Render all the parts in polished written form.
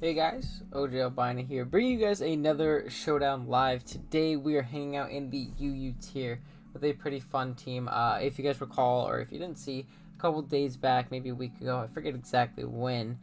Hey guys, OJ Albina here, bringing you guys another Showdown live. Today we are hanging out in the UU tier with a pretty fun team. If you guys recall, or if you didn't see, a couple days back, maybe a week ago, I forget exactly when,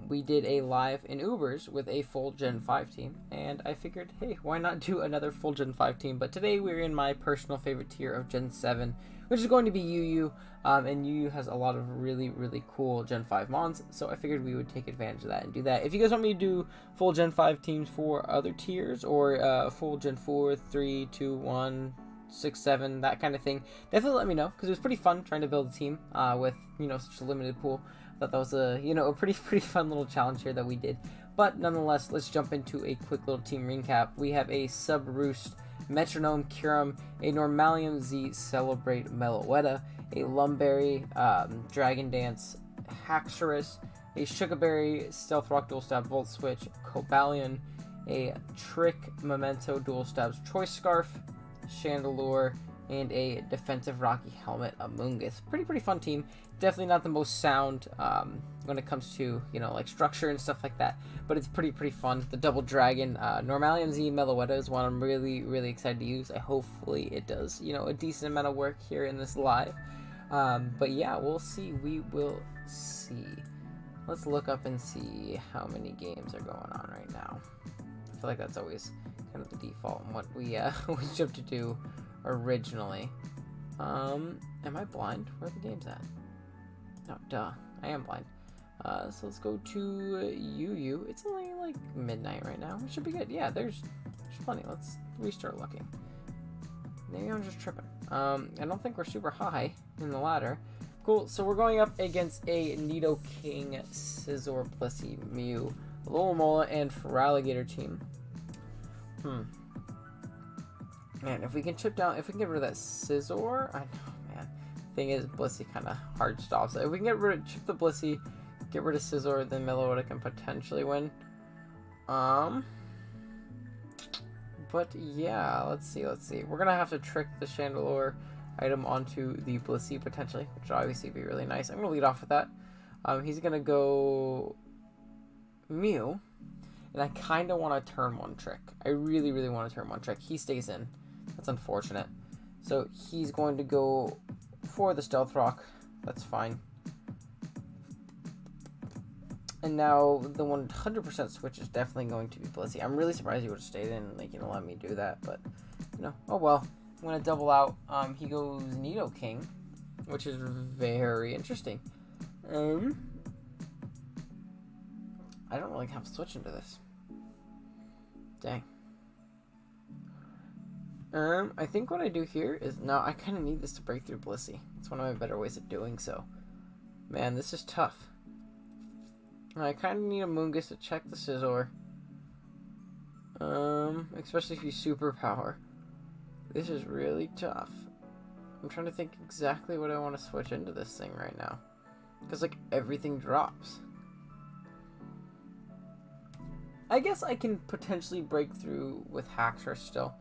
we did a live in Ubers with a full Gen 5 team, and I figured, hey, why not do another full Gen 5 team? But today we're in my personal favorite tier of Gen 7, which is going to be UU, and UU has a lot of really cool Gen 5 mons, so I figured we would take advantage of that and do that. If you guys want me to do full Gen 5 teams for other tiers, or full Gen 4, 3, 2, 1, 6, 7, that kind of thing, definitely let me know, because it was pretty fun trying to build a team with, such a limited pool. I thought that was a pretty fun little challenge here that we did. But nonetheless, let's jump into a quick little team recap. We have a Sub Roost, Metronome Curum, a Normalium Z Celebrate Meloetta, a Lumberry Dragon Dance Haxorus, a Sugarberry Stealth Rock Dual Stab Volt Switch Cobalion, a Trick Memento Dual Stabs Choice Scarf, Chandelure, and a Defensive Rocky Helmet Amoonguss. Pretty fun team. Definitely not the most sound when it comes to like structure and stuff like that, but it's pretty fun. The Double Dragon Normalium Z Meloetta is one I'm really excited to use. Hopefully it does a decent amount of work here in this live. But yeah, we'll see. We will see. Let's look up and see how many games are going on right now. I feel like that's always kind of the default and what we jumped to do originally. Am I blind? Where are the games at? No, duh. I am blind. So let's go to UU. It's only like midnight right now. We should be good. Yeah, there's plenty. Let's restart looking. Maybe I'm just tripping. I don't think we're super high in the ladder. Cool. So we're going up against a Nidoking, Scizor, Blissey, Mew, Alomomola, and Feraligatr team. Man, if we can chip down, if we can get rid of that Scizor, I know, man. Thing is, Blissey kind of hard stops. So if we can chip the Blissey, get rid of Scizor, then Meloetta can potentially win. But yeah, let's see. We're gonna have to trick the Chandelure item onto the Blissey potentially, which will obviously be really nice. I'm gonna lead off with that. He's gonna go Mew, and I kind of want to turn one trick. I really want to turn one trick. He stays in. That's unfortunate. So he's going to go for the Stealth Rock. That's fine. And now the 100% switch is definitely going to be Blissey. I'm really surprised he would have stayed in and let me do that, but oh well. I'm gonna double out. He goes Nidoking, which is very interesting. I don't really have to switch into this. Dang. I think what I do here is no. I kind of need this to break through Blissey. It's one of my better ways of doing so. Man, this is tough. I kind of need a Amoonguss to check the Scizor. Especially if you superpower. This is really tough. I'm trying to think exactly what I want to switch into this thing right now. Because, like, everything drops. I guess I can potentially break through with Haxorus still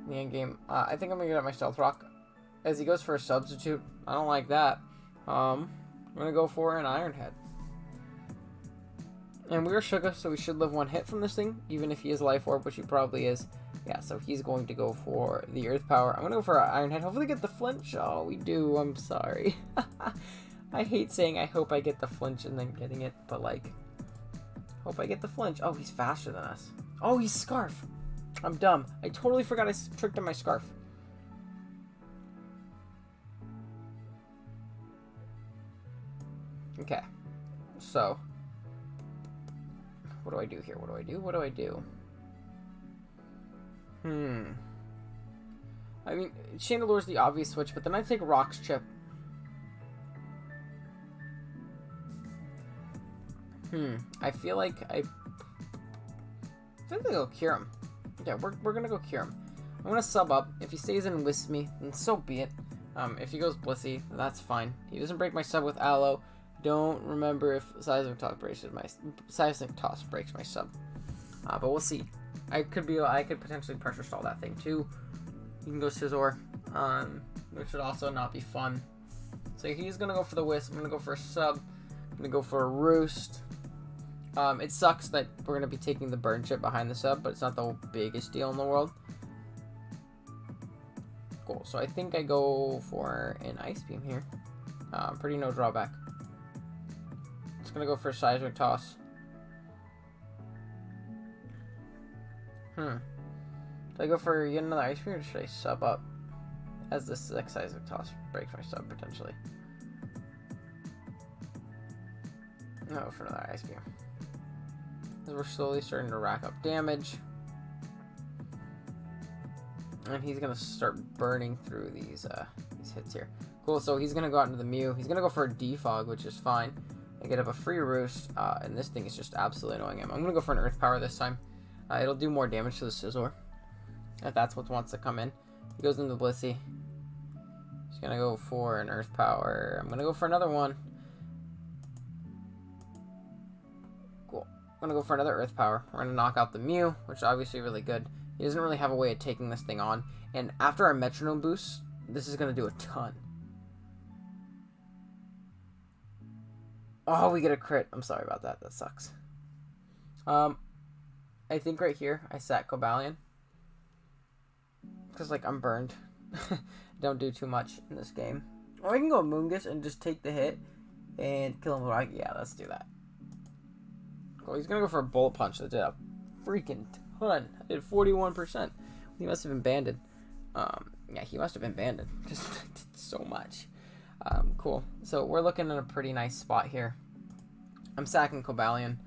in the end game. I think I'm going to get out my Stealth Rock. As he goes for a substitute. I don't like that. I'm going to go for an Iron Head. And we are Sugar, so we should live one hit from this thing, even if he is Life Orb, which he probably is. Yeah, so he's going to go for the Earth Power. I'm going to go for an Iron Head. Hopefully get the flinch. Oh, we do. I'm sorry. I hate saying I hope I get the flinch and then getting it, but like, hope I get the flinch. Oh, he's faster than us. Oh, he's Scarf. I'm dumb. I totally forgot I tricked him my Scarf. Okay. So, what do I do here? What do I do? I mean, Chandelure's the obvious switch, but then I take Rock's Chip. I feel like I'll cure him. Yeah, we're gonna go cure him. I'm gonna sub up. If he stays in Wisp me, then so be it. If he goes Blissey, that's fine. He doesn't break my sub with Aloe. Don't remember if Seismic Toss breaks my sub. But we'll see. I could potentially pressure stall that thing too. You can go Scizor, which would also not be fun. So he's gonna go for the Wisp. I'm gonna go for a sub. I'm gonna go for a Roost. It sucks that we're going to be taking the burn chip behind the sub, but it's not the biggest deal in the world. Cool. So I think I go for an Ice Beam here. Pretty no drawback. Just going to go for a Seismic Toss. Should I go for yet another Ice Beam, or should I sub up? As this Seismic Toss breaks my sub, potentially. No, for another Ice Beam. As we're slowly starting to rack up damage. And he's going to start burning through these hits here. Cool, so he's going to go out into the Mew. He's going to go for a Defog, which is fine. I get up a free Roost, and this thing is just absolutely annoying him. I'm going to go for an Earth Power this time. It'll do more damage to the Scizor, if that's what wants to come in. He goes into the Blissey. He's going to go for an Earth Power. I'm going to go for another one. Cool. I'm going to go for another Earth Power. We're going to knock out the Mew, which is obviously really good. He doesn't really have a way of taking this thing on. And after our Metronome boost, this is going to do a ton. Oh, we get a crit. I'm sorry about that. That sucks. I think right here, I sat Cobalion. Because, like, I'm burned. Don't do too much in this game. Or I can go Moongus and just take the hit and kill him with rock. Yeah, let's do that. Cool. He's going to go for a Bullet Punch that did a freaking ton. I did 41%. He must have been banded. Yeah, he must have been banded. Just did so much. Cool. So we're looking at a pretty nice spot here. I'm sacking Cobalion.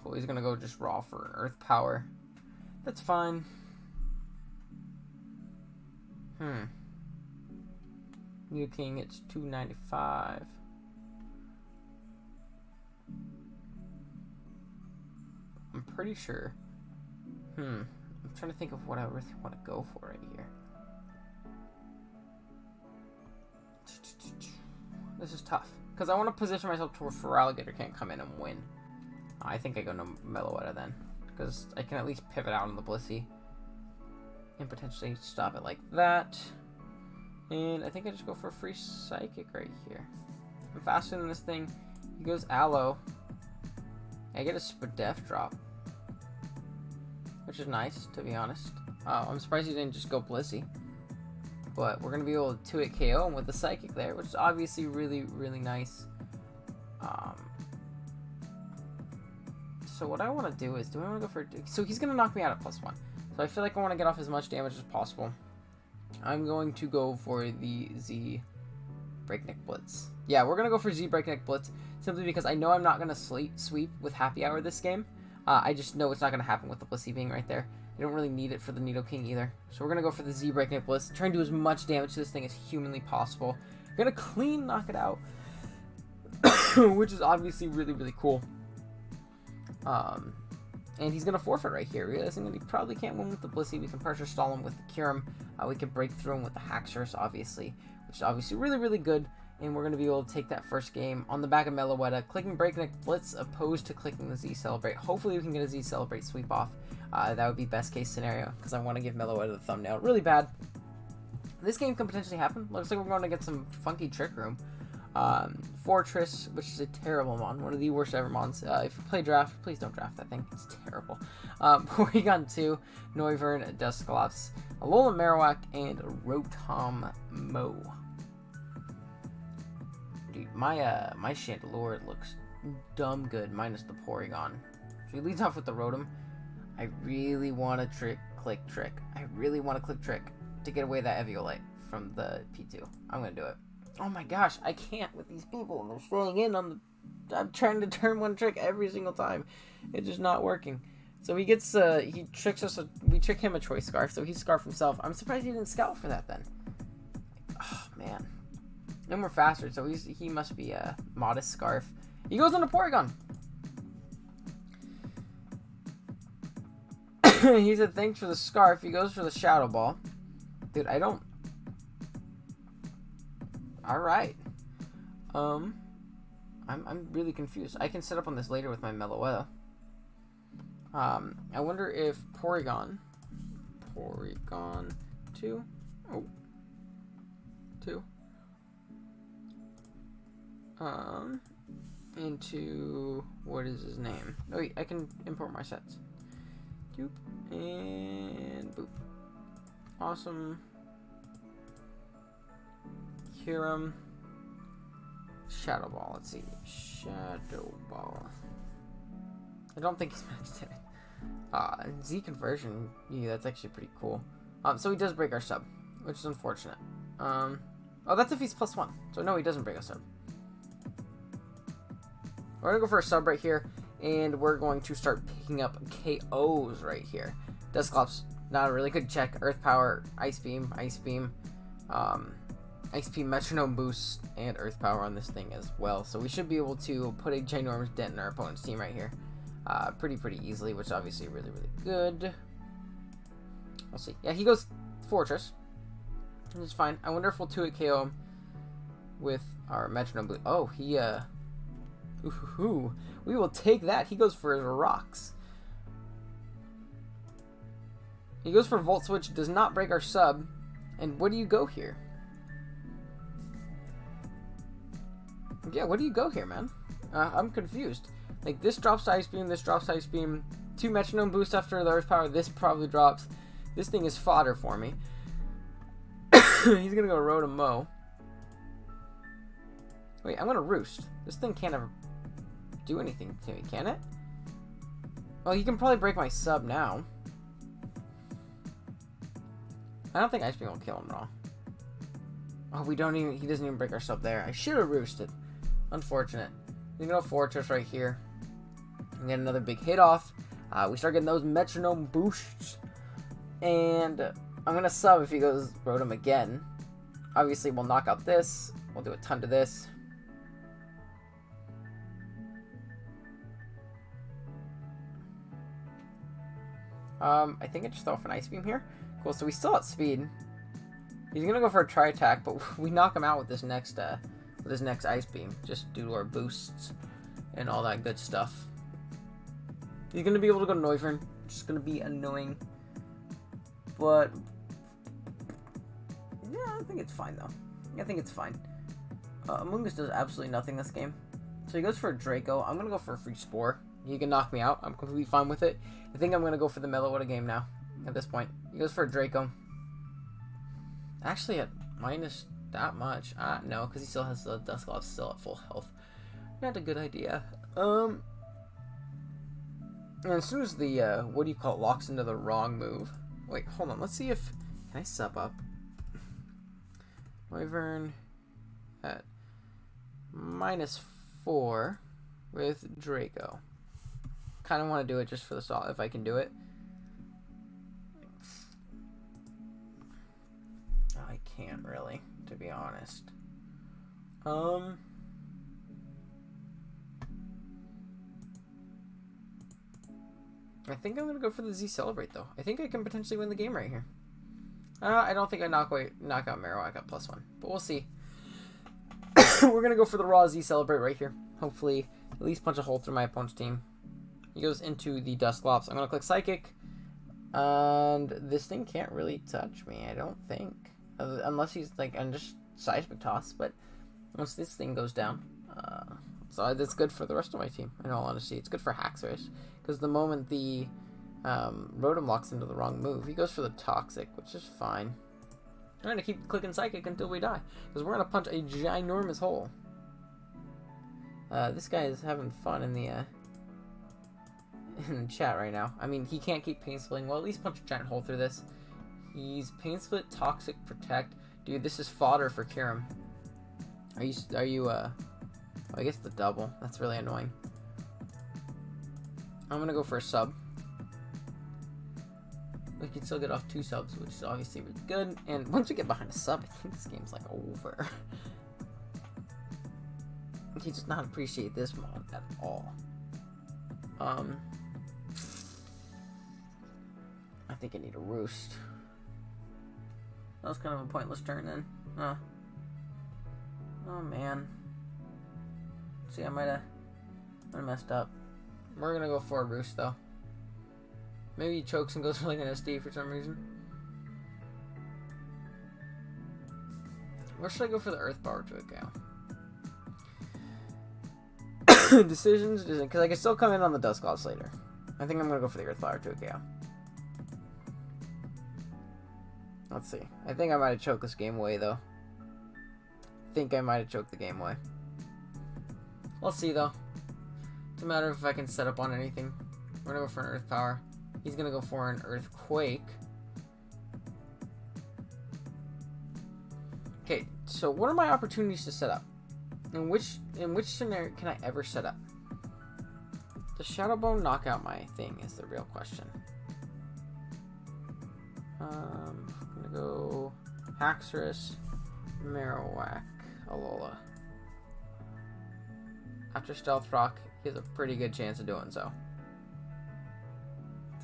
Cool. He's going to go just raw for Earth Power. That's fine. New King, it's 295. I'm pretty sure. I'm trying to think of what I really want to go for right here. This is tough. Because I want to position myself to where Feraligatr can't come in and win. I think I go no Meloetta then. Because I can at least pivot out on the Blissey. And potentially stop it like that. And I think I just go for a free Psychic right here. I'm faster than this thing. He goes Aloe. I get a Spadef drop. Which is nice, to be honest. I'm surprised he didn't just go Blissey. But we're going to be able to 2-hit KO him with the Psychic there, which is obviously really, really nice. So what I want to do is, do I want to go for... So he's going to knock me out at +1. So I feel like I want to get off as much damage as possible. I'm going to go for the Z Breakneck Blitz. Yeah, we're going to go for Z Breakneck Blitz, simply because I know I'm not going to sweep with Happy Hour this game. I just know it's not going to happen with the Blissey being right there. I don't really need it for the Nidoking either. So we're going to go for the Z Breakneck Blitz. Try and do as much damage to this thing as humanly possible. We're going to clean knock it out. Which is obviously really, really cool. And he's going to forfeit right here, realizing that he probably can't win with the Blissey. We can pressure stall him with the Kyurem. We can break through him with the Haxorus, obviously, which is obviously really, really good. And we're going to be able to take that first game on the back of Meloetta, clicking Breakneck Blitz opposed to clicking the Z Celebrate. Hopefully we can get a Z Celebrate sweep off. That would be best case scenario, because I want to give Meloetta the thumbnail really bad. This game can potentially happen. Looks like we're going to get some funky Trick Room. Fortress, which is a terrible mon, one of the worst ever mons. If you play draft, please don't draft that thing. It's terrible. Porygon 2, Noivern, Dusclops, Alola Marowak, and Rotom Mow. Dude, my Chandelure looks dumb good, minus the Porygon. So he leads off with the Rotom. I really want to click Trick. I really want to click Trick to get away that Eviolite from the P2. I'm going to do it. Oh my gosh, I can't with these people, and they're staying in on the... I'm trying to turn one trick every single time. It's just not working. So he gets, he tricks us, we trick him a Choice Scarf, so he Scarf himself. I'm surprised he didn't Scout for that then. Oh, man. And we're faster, so he must be a Modest Scarf. He goes on to Porygon. He said, thanks for the Scarf. He goes for the Shadow Ball. Dude, I don't... Alright. I'm really confused. I can set up on this later with my Meloetta. I wonder if Porygon 2. Oh. 2. into, what is his name? Oh wait, I can import my sets. Doop, and boop. Awesome. Kiram. Shadow Ball, let's see. Shadow Ball. I don't think he's maxed it. Z conversion, yeah, that's actually pretty cool. So he does break our sub, which is unfortunate. Oh, that's if he's +1. So no, he doesn't break a sub. We're gonna go for a sub right here, and we're going to start picking up KOs right here. Dusclops, not a really good check. Earth Power, Ice Beam, Ice Beam, Ice Beam, Metronome Boost, and Earth Power on this thing as well. So we should be able to put a ginormous dent in our opponent's team right here. Pretty easily, which is obviously really good. We'll see. Yeah, he goes Fortress. It's fine. I wonder if we'll 2-hit KO him with our Metronome Boost. Oh, he, we will take that. He goes for his rocks. He goes for Volt Switch, does not break our sub. And what do you go here? Yeah, what do you go here, man? I'm confused. Like, this drops to Ice Beam, this drops to Ice Beam. 2 Metronome Boost after the Earth Power, this probably drops. This thing is fodder for me. He's gonna go Rotom Mow. Wait, I'm gonna Roost. This thing can't ever do anything to me, can it? Well, he can probably break my sub now. I don't think Ice Beam will kill him raw. Oh, he doesn't even break our sub there. I should have Roosted. Unfortunate. We can go Fortress right here. And get another big hit off. We start getting those Metronome Boosts. And I'm going to sub if he goes Rotom again. Obviously, we'll knock out this. We'll do a ton to this. I think I just throw off an Ice Beam here. Cool, so we still outspeed. He's going to go for a Tri-Attack, but we knock him out with this next Ice Beam. Just due to our boosts and all that good stuff. He's going to be able to go Noivern. Just going to be annoying. But yeah, I think it's fine though. I think it's fine. Amoonguss does absolutely nothing this game. So he goes for a Draco. I'm going to go for a free Spore. He can knock me out. I'm completely fine with it. I think I'm going to go for the Meloetta game now at this point. He goes for a Draco. Actually at minus that much. No, because he still has the Dusclops still at full health. Not a good idea. And as soon as the, what do you call it, locks into the wrong move. Wait, hold on. Let's see if... Can I sub up? Wyvern at -4 with Draco. Kind of want to do it just for the salt, if I can do it. I can't really, to be honest. I think I'm going to go for the Z Celebrate, though. I think I can potentially win the game right here. I don't think I knock out Marowak at +1, but we'll see. We're going to go for the raw Z Celebrate right here. Hopefully, at least punch a hole through my opponent's team. He goes into the Dusclops. I'm going to click Psychic. And this thing can't really touch me, I don't think. Unless he's, like, I'm just Seismic Toss, but once this thing goes down... So that's good for the rest of my team, in all honesty. It's good for Haxorus, because the moment the Rotom locks into the wrong move, he goes for the Toxic, which is fine. I'm going to keep clicking Psychic until we die, because we're going to punch a ginormous hole. This guy is having fun in the chat right now. I mean, he can't keep Pain Splitting. Well, at least punch a giant hole through this. He's Pain Split, Toxic, Protect. Dude, this is fodder for Kiram. Are you, I guess the double. That's really annoying. I'm gonna go for a sub. We can still get off 2 subs, which is obviously really good. And once we get behind a sub, I think this game's like over. He does not appreciate this mod at all. I think I need a Roost. That was kind of a pointless turn then. Oh man. See, I might have messed up. We're gonna go for a Roost though. Maybe he chokes and goes for like an SD for some reason. Where should I go for the Earth Power to it go? Decisions, because I can still come in on the Dusclops later. I think I'm going to go for the Earthflower too, yeah. Let's see. I think I might have choked this game away, though. I think I might have choked the game away. We'll see, though. It's a matter of if I can set up on anything. We're going to go for an Earth Power. He's going to go for an Earthquake. Okay, so what are my opportunities to set up? In which scenario can I ever set up? Does Shadow Bone knock out my thing is the real question. I'm going to go Haxorus, Marowak, Alola. After Stealth Rock, he has a pretty good chance of doing so.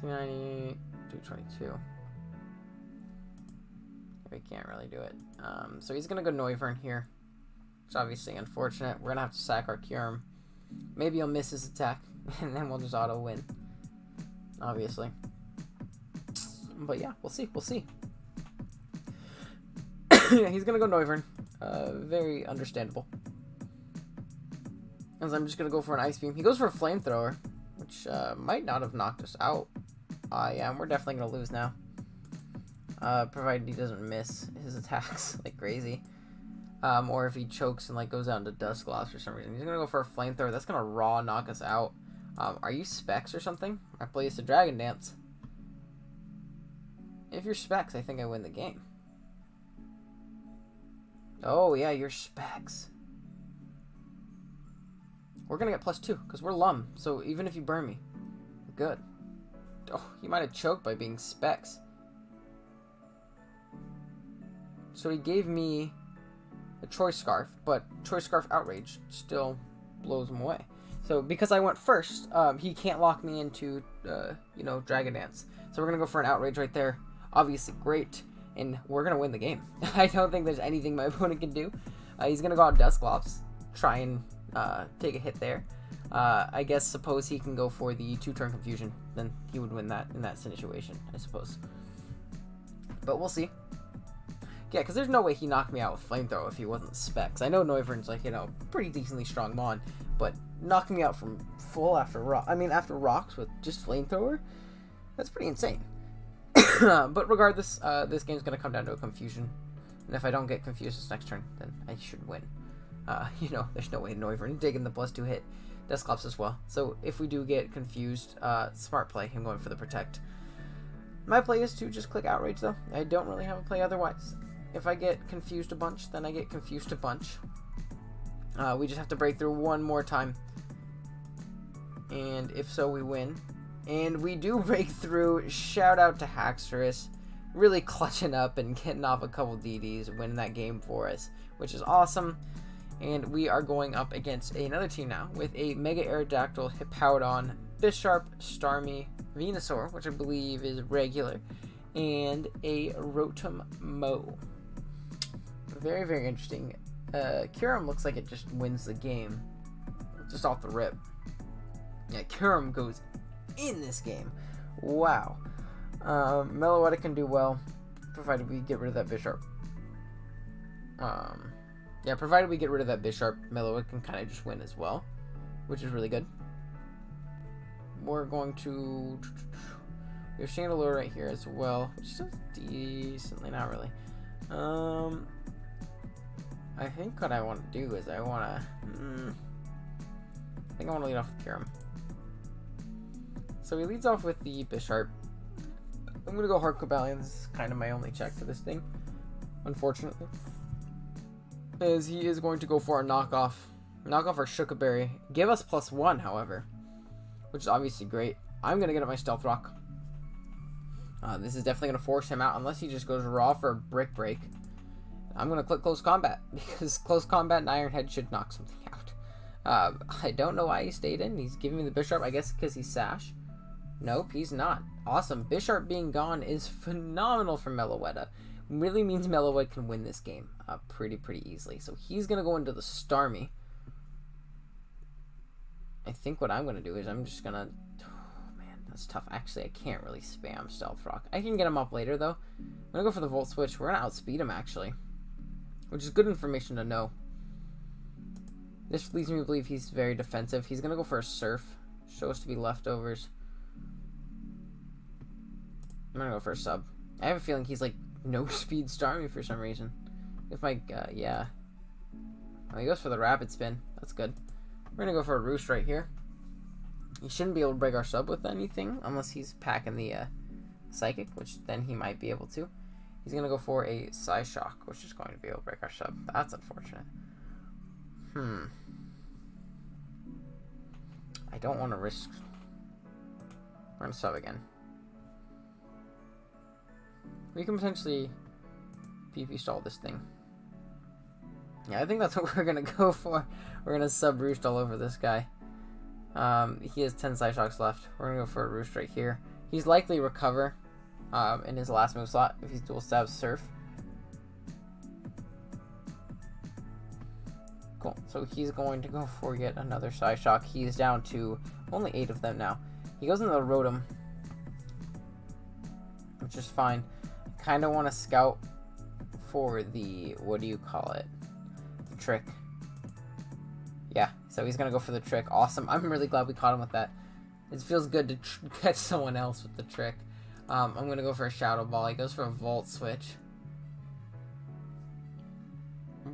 290, 222. We can't really do it. So he's going to go Noivern here. It's obviously unfortunate. We're going to have to sack our Kyurem. Maybe he'll miss his attack, and then we'll just auto-win. Obviously. But yeah, we'll see. We'll see. Yeah, he's going to go Noivern. Very understandable. As I'm just going to go for an Ice Beam. He goes for a Flamethrower, which might not have knocked us out. Yeah, we're definitely going to lose now. Provided he doesn't miss his attacks like crazy. Or if he chokes and like goes out into Dusclops for some reason. He's going to go for a Flamethrower. That's going to raw knock us out. Are you Specs or something? I play us a Dragon Dance. If you're Specs, I think I win the game. Oh, yeah, you're Specs. We're going to get +2 because we're Lum. So even if you burn me, we're good. Oh, he might have choked by being Specs. So he gave me a Choice Scarf, but Choice Scarf Outrage still blows him away. So because I went first, he can't lock me into, Dragon Dance. So we're going to go for an Outrage right there. Obviously great, and we're going to win the game. I don't think there's anything my opponent can do. He's going to go out Dusclops, try and take a hit there. I guess suppose he can go for the 2-turn Confusion, then he would win that in that situation, I suppose. But we'll see. Yeah, because there's no way he knocked me out with Flamethrower if he wasn't Specs. I know Noivern's like, pretty decently strong Mon, but knocking me out from full after rocks with just Flamethrower, that's pretty insane. But regardless, this game's going to come down to a Confusion. And if I don't get confused this next turn, then I should win. There's no way Noivern digging the +2 hit. Dusclops as well. So if we do get confused, smart play. I'm going for the Protect. My play is to just click Outrage, though. I don't really have a play otherwise. If I get confused a bunch, then I get confused a bunch. We just have to break through one more time. And if so, we win. And we do break through. Shout out to Haxorus. Really clutching up and getting off a couple DDs, winning that game for us, which is awesome. And we are going up against another team now with a Mega Aerodactyl, Hippowdon, Bisharp, Starmie, Venusaur, which I believe is regular, and a Rotom Mow. Very, very interesting. Kyurem looks like it just wins the game, just off the rip. Yeah, Kyurem goes in this game. Wow. Meloetta can do well, provided we get rid of that Bisharp. Yeah, provided we get rid of that Bisharp, Meloetta can kind of just win as well, which is really good. We're going to... We have Chandelure right here as well, which is decently, not really. I think what I want to do is I want to... I think I want to lead off with Kyurem. So he leads off with the Bisharp. I'm going to go Heart Cobalion. This is kind of my only check for this thing, unfortunately. As he is going to go for a knockoff. Knockoff our Shukaberry. Give us +1, however, which is obviously great. I'm going to get up my Stealth Rock. This is definitely going to force him out, unless he just goes raw for a Brick Break. I'm going to click Close Combat, because Close Combat and Iron Head should knock something out. I don't know why he stayed in. He's giving me the Bisharp, I guess because he's Sash. Nope, he's not. Awesome. Bisharp being gone is phenomenal for Meloetta. Really means Meloetta can win this game pretty easily. So he's going to go into the Starmie. I think what I'm going to do is I'm just going to... Oh, man, that's tough. Actually, I can't really spam Stealth Rock. I can get him up later, though. I'm going to go for the Volt Switch. We're going to outspeed him, actually, which is good information to know. This leads me to believe he's very defensive. He's going to go for a surf. Shows to be leftovers. I'm going to go for a sub. I have a feeling he's like no speed Starmie for some reason. If my, yeah. Oh, he goes for the rapid spin. That's good. We're going to go for a roost right here. He shouldn't be able to break our sub with anything unless he's packing the psychic, which then he might be able to. He's going to go for a Psy Shock, which is going to be able to break our sub. That's unfortunate. I don't want to risk. We're going to sub again. We can potentially PP stall this thing. Yeah, I think that's what we're going to go for. We're going to sub roost all over this guy. He has 10 Psy Shocks left. We're going to go for a roost right here. He's likely recover in his last move slot if he's dual stab surf. Cool. So he's going to go for yet another Psy Shock. He's down to only 8 of them now. He goes into the Rotom, which is fine. Kind of want to scout for the, what do you call it? The trick. Yeah, so he's going to go for the trick. Awesome. I'm really glad we caught him with that. It feels good to catch someone else with the trick. I'm going to go for a Shadow Ball. He goes for a Volt Switch.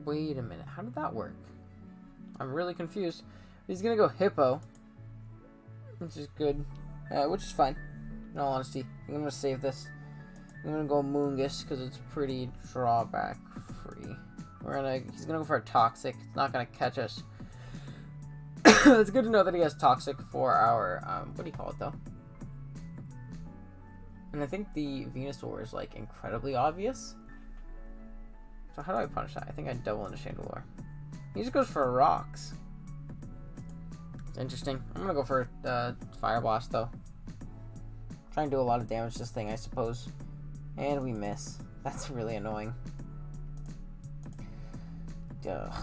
Wait a minute. How did that work? I'm really confused. He's going to go Hippo, which is good, which is fine. In all honesty, I'm going to save this. I'm going to go Moongus because it's pretty drawback free. He's going to go for a Toxic. It's not going to catch us. It's good to know that he has Toxic for our, what do you call it though? And I think the Venusaur is like incredibly obvious. So how do I punish that? I think I double into Chandelure. He just goes for rocks. It's interesting. I'm gonna go for Fire Blast though. Try and do a lot of damage to this thing, I suppose. And we miss. That's really annoying. Ugh.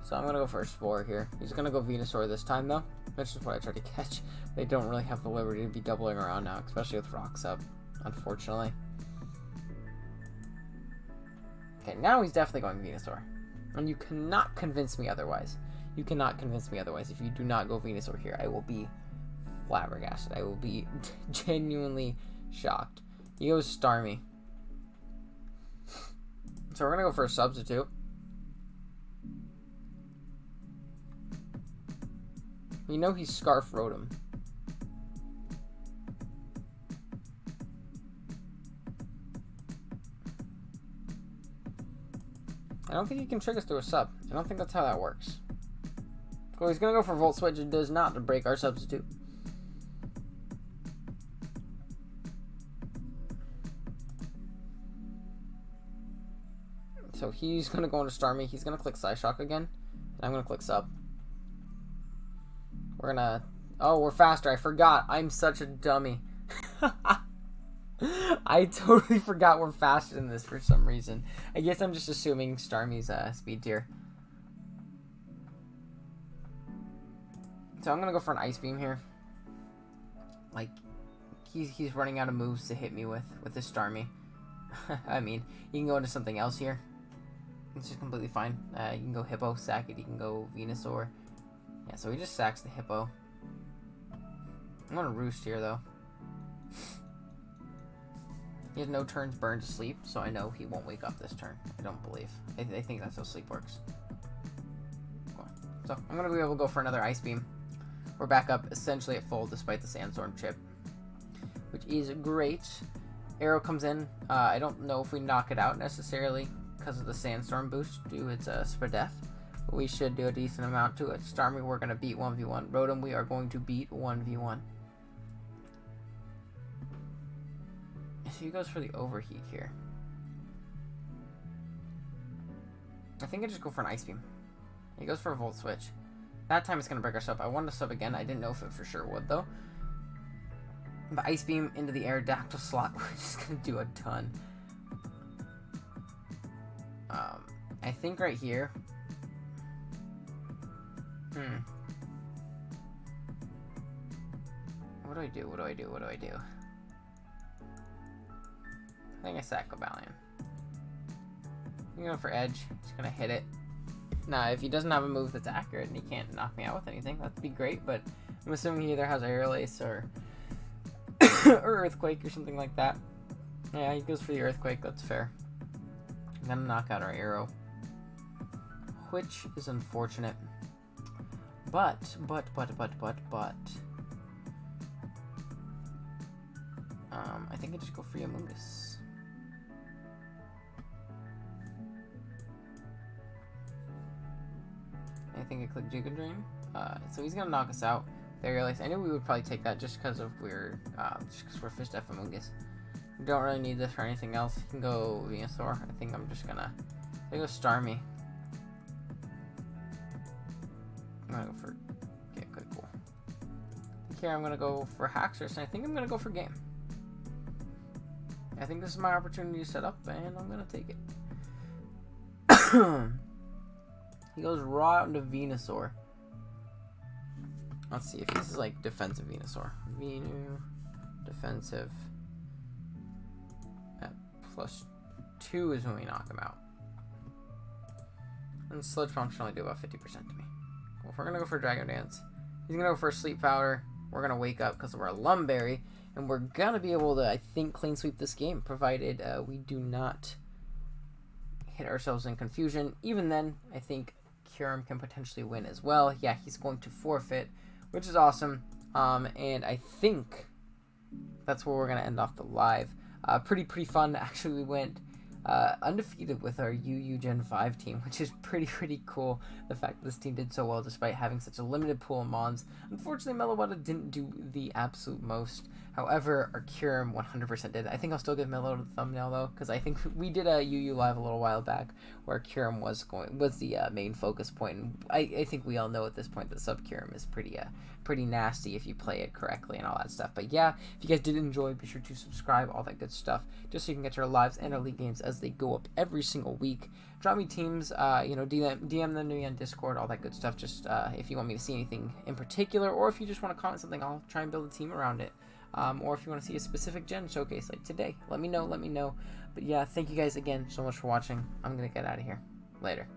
So I'm gonna go for a Spore here. He's gonna go Venusaur this time though. That's just what I tried to catch. They don't really have the liberty to be doubling around now, especially with rocks up, unfortunately. Okay, now he's definitely going Venusaur. And you cannot convince me otherwise. You cannot convince me otherwise. If you do not go Venusaur here, I will be flabbergasted. I will be genuinely shocked. He goes Starmie. So we're gonna go for a substitute. You know he's Scarf Rotom. I don't think he can trick us through a sub. I don't think that's how that works. Well, he's going to go for Volt Switch. It does not to break our substitute. So he's going to go into Starmie. He's going to click Psyshock again. And I'm going to click sub. We're going to... Oh, we're faster. I forgot. I'm such a dummy. I totally forgot we're faster than this for some reason. I guess I'm just assuming Starmie's speed tier. So I'm going to go for an Ice Beam here. Like, he's running out of moves to hit me with this Starmie. I mean, you can go into something else here. It's just completely fine. You can go Hippo, sack it. You can go Venusaur. Yeah, so he just sacks the Hippo. I'm going to Roost here, though. He has no turns burned to sleep, so I know he won't wake up this turn. I don't believe. I think that's how sleep works. Cool. So I'm going to be able to go for another Ice Beam. We're back up essentially at full despite the Sandstorm chip, which is great. Arrow comes in. I don't know if we knock it out necessarily because of the Sandstorm boost due its Spadef, but we should do a decent amount to it. Starmie, we're going to beat 1v1. Rotom, we are going to beat 1v1. So he goes for the Overheat here. I think I just go for an Ice Beam. He goes for a Volt Switch. That time it's going to break our sub. I wanted to sub again. I didn't know if it for sure would, though. But Ice Beam into the Aerodactyl slot. We're just going to do a ton. I think right here... What do I do? What do I do? What do I do? I think I sack Cobalion. I'm going for Edge. Just going to hit it. Now, if he doesn't have a move that's accurate and he can't knock me out with anything, that'd be great, but I'm assuming he either has Aerial Ace or or Earthquake or something like that. Yeah, he goes for the Earthquake, that's fair. I'm gonna knock out our arrow, which is unfortunate. But I think I just go for Yamungus. I think I click Giga Drain. So he's gonna knock us out. There, I knew we would probably take that just because we're Fished F Amoongus. We don't really need this for anything else. You can go Venusaur. I think I'm just gonna go Starmie. I'm gonna go for okay, cool. Here I'm gonna go for Haxorus, and I think I'm gonna go for Game. I think this is my opportunity to set up, and I'm gonna take it. He goes raw out into Venusaur. Let's see if this is like defensive Venusaur. Venu, defensive. At +2 is when we knock him out. And Sludge Bomb should only do about 50% to me. Well, if we're gonna go for Dragon Dance, he's gonna go for Sleep Powder. We're gonna wake up because of our Lumberry, and we're gonna be able to, I think, clean sweep this game, provided we do not hit ourselves in confusion. Even then, I think Kyurem can potentially win as well. Yeah, he's going to forfeit, which is awesome. And I think that's where we're gonna end off the live. Pretty fun. Actually, we went undefeated with our UU Gen 5 team, which is pretty cool. The fact that this team did so well despite having such a limited pool of mons. Unfortunately, Meloetta didn't do the absolute most. However, our Kyurem 100% did. I think I'll still give Melo the thumbnail though, because I think we did a UU live a little while back where Kyurem was the main focus point. And I think we all know at this point that sub Kyurem is pretty nasty if you play it correctly and all that stuff. But yeah, if you guys did enjoy, be sure to subscribe, all that good stuff, just so you can get your lives and our league games as they go up every single week. Drop me teams, DM them to me on Discord, all that good stuff. Just if you want me to see anything in particular, or if you just want to comment something, I'll try and build a team around it. Or if you want to see a specific gen showcase like today, let me know. But yeah, thank you guys again so much for watching. I'm gonna get out of here. Later.